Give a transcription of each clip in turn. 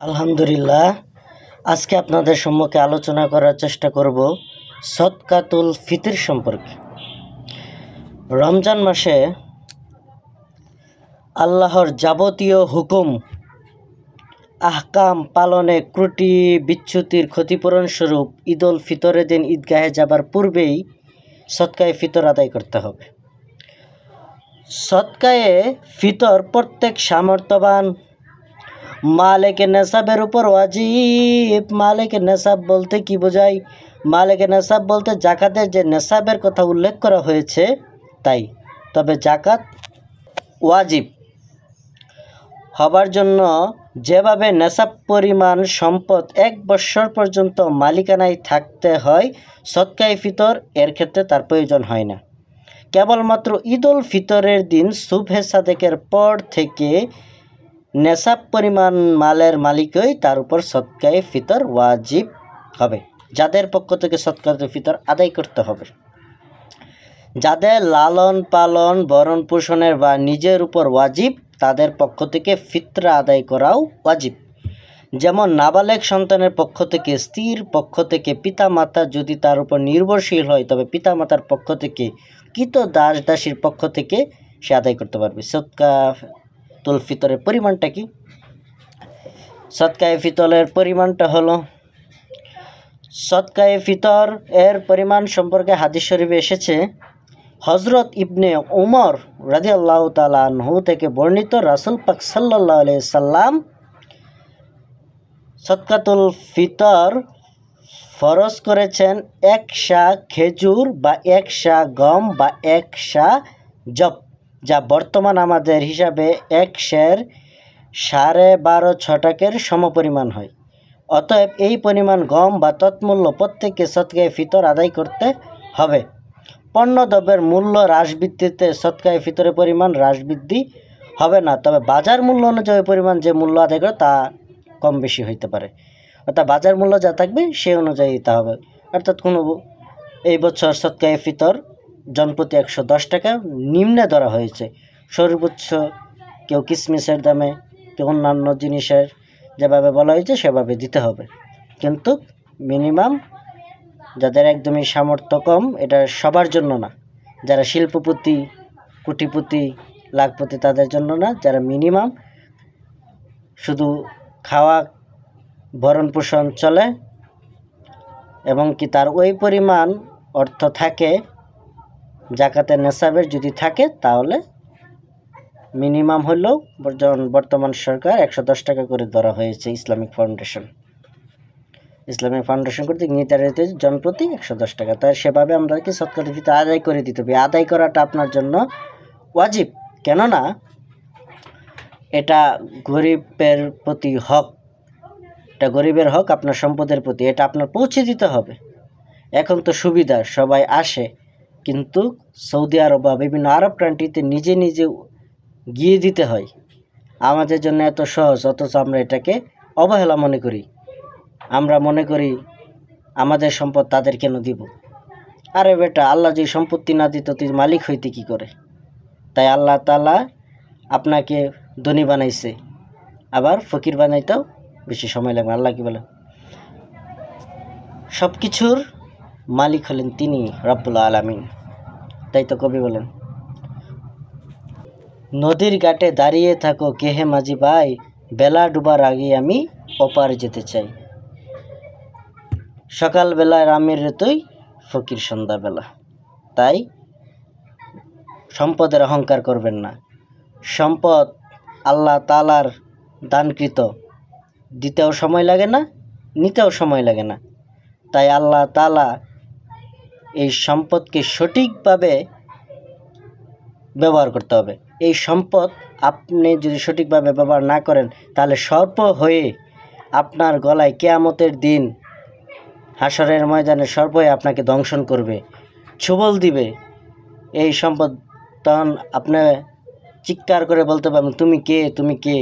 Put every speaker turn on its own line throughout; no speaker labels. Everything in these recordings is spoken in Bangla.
আলহামদুলিল্লাহ, আজকে আপনাদের সম্মুখে আলোচনা করার চেষ্টা করব সদকাতুল ফিতর সম্পর্কে। রমজান মাসে আল্লাহর যাবতীয় হুকুম আহকাম পালনে ত্রুটি বিচ্যুতির ক্ষতিপূরণ স্বরূপ ঈদ উল ফিতরের দিন ঈদগাহে যাবার পূর্বেই সদকায়ে ফিতর আদায় করতে হবে। সদকায়ে ফিতর প্রত্যেক সামর্থ্যবান মালিকে নেসাবের উপর ওয়াজিব। মালিকে নেসাব বলতে কি বোঝায়? মালিকে নেসাব বলতে জাকাতের যে নেসাবের কথা উল্লেখ করা হয়েছে তাই। তবে জাকাত ওয়াজিব হবার জন্য যেভাবে নেসাব পরিমাণ সম্পদ 1 বৎসর পর্যন্ত মালিকানায় থাকতে হয়, সদকায়ে ফিতর এর ক্ষেত্রে তার প্রয়োজন হয় না। কেবলমাত্র ঈদ উল ফিতরের দিন সুবহে সাদেকের পর থেকে নেসাব পরিমাণ মালের মালিকই তার উপর সদকায়ে ফিতর ওয়াজিব হবে, যাদের পক্ষ থেকে সদকায়ে ফিতর আদায় করতে হবে। যাদের লালন পালন ভরণ পোষণের বা নিজের উপর ওয়াজিব, তাদের পক্ষ থেকে ফিতরা আদায় করাও ওয়াজিব। যেমন নাবালেগ সন্তানের পক্ষ থেকে, স্ত্রীর পক্ষ থেকে, পিতামাতা যদি তার উপর নির্ভরশীল হয় তবে পিতামাতার পক্ষ থেকে, কৃত দাস দাসীর পক্ষ থেকে সে আদায় করতে পারবে। সদকাতুল ফিতরের পরিমাণটা কি? সদকায়ে ফিতরের পরিমাণটা হলো, সদকায়ে ফিতর এর পরিমাণ সম্পর্কে হাদিস শরীফে এসেছে। হজরত ইবনে উমর রাদিয়াল্লাহু তাআলা আনহু থেকে বর্ণিত, রাসূল পাক সাল্লাল্লাহু আলাইহি সাল্লাম সদকাতুল ফিতর ফরজ করেছেন 1 সা খেজুর বা 1 সা গম বা 1 সা জব, যা বর্তমান আমাদের হিসাবে 1 সের 12.5 ছটাকের সমপরিমাণ হয়। অতএব এই পরিমাণ গম বা তৎমূল্য প্রত্যেককে সদকায়ে ফিতর আদায় করতে হবে। পণ্যদ্রব্যের মূল্য হ্রাস ভিত্তিতে সদকায়ে ফিতরের পরিমাণ হ্রাস বৃদ্ধি হবে না, তবে বাজার মূল্য অনুযায়ী পরিমাণ যে মূল্য আদায় করে তা কম বেশি হইতে পারে। অর্থাৎ বাজার মূল্য যা থাকবে সে অনুযায়ী তা হবে। অর্থাৎ এই বছর সদকায়ে ফিতর জনপ্রতি 110 টাকা নিম্নে ধরা হয়েছে। সর্বোচ্চ কেউ কিসমিসের দামে, কেউ অন্যান্য জিনিসের যেভাবে বলা হয়েছে সেভাবে দিতে হবে, কিন্তু মিনিমাম যাদের একদমই সামর্থ্য কম, এটা সবার জন্য না। যারা শিল্পপতি, কোটিপতি, লাখপতি তাদের জন্য না। যারা মিনিমাম শুধু খাওয়া ভরণ পোষণ চলে এবং কি তার ওই পরিমাণ অর্থ থাকে জাকাতের নেসাবের যদি থাকে, তাহলে মিনিমাম হলেও বর্তমান সরকার 110 টাকা করে ধরা হয়েছে। ইসলামিক ফাউন্ডেশন কর্তৃক নির্ধারিত জনপ্রতি 110 টাকা। তাই সেভাবে আমরা কি সদকাতুল ফিতর আদায় করে দিতে হবে। আদায় করাটা আপনার জন্য ওয়াজিব, কেননা এটা গরিবের প্রতি হক, এটা গরিবের হক আপনার সম্পদের প্রতি, এটা আপনার পৌঁছে দিতে হবে। এখন তো সুবিধা, সবাই আসে, কিন্তু সৌদি আরব বা বিভিন্ন আরব কান্ট্রিতে নিজে নিজে গিয়ে দিতে হয়। আমাদের জন্য এত সহজ, অথচ আমরা এটাকে অবহেলা মনে করি। আমরা মনে করি আমাদের সম্পদ তাদের কেন দিব। আরে বেটা, আল্লাহ যে সম্পত্তি না দিত তুই মালিক হইতে কি করে? তাই আল্লাহ তাআলা আপনাকে ধনী বানাইছে, আবার ফকির বানাইতেও বেশি সময় লাগবে। আল্লাহ কি বলেন? সব কিছুর মালিক হলেন তিনি, রব্বুল আলামিন। তাই তো কবি বলেন, নদীর ঘাটে দাঁড়িয়ে থাকো কেহে মাঝি ভাই, বেলা ডুবার আগে আমি ওপার যেতে চাই। সকালবেলায় রামের ঋতুই ফকির সন্ধ্যাবেলা। তাই সম্পদের অহংকার করবেন না। সম্পদ আল্লাহ তাআলার দানকৃত, দিতেও সময় লাগে না, নিতেও সময় লাগে না। তাই আল্লাহ তাআলা এই সম্পদকে সঠিকভাবে ব্যবহার করতে হবে। এই সম্পদ আপনি যদি সঠিকভাবে ব্যবহার না করেন, তাহলে সর্প হয়ে আপনার গলায় কিয়ামতের দিন হাসরের ময়দানে সর্প হয়ে আপনাকে দংশন করবে, ছোবল দিবে। এই সম্পদ তখন আপনি চিৎকার করে বলতে পারবেন, তুমি কে, তুমি কে?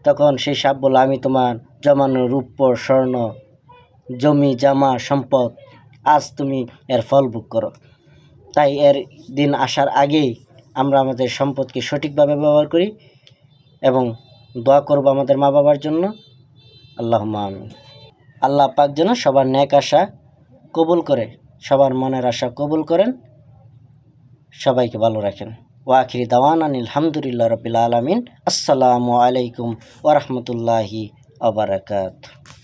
তখন সেই সাপ বলে, আমি তোমার জমানো রূপ্য স্বর্ণ জমি জামা সম্পদ, আজ তুমি এর ফল ভোগ করো। তাই এর দিন আসার আগেই আমরা আমাদের সম্পদকে সঠিকভাবে ব্যবহার করি এবং দোয়া করব আমাদের মা বাবার জন্য। আল্লাহুম্মা আমিন। আল্লাহ পাক যেন সবার নেক আশা কবুল করে, সবার মনের আশা কবুল করেন, সবাইকে ভালো রাখেন। ওয়া আখিরি দাওয়ানা আলহামদুলিল্লাহি রাব্বিল আলামিন। আসসালামু আলাইকুম ওয়া রাহমাতুল্লাহি ওয়া বারাকাতুহু।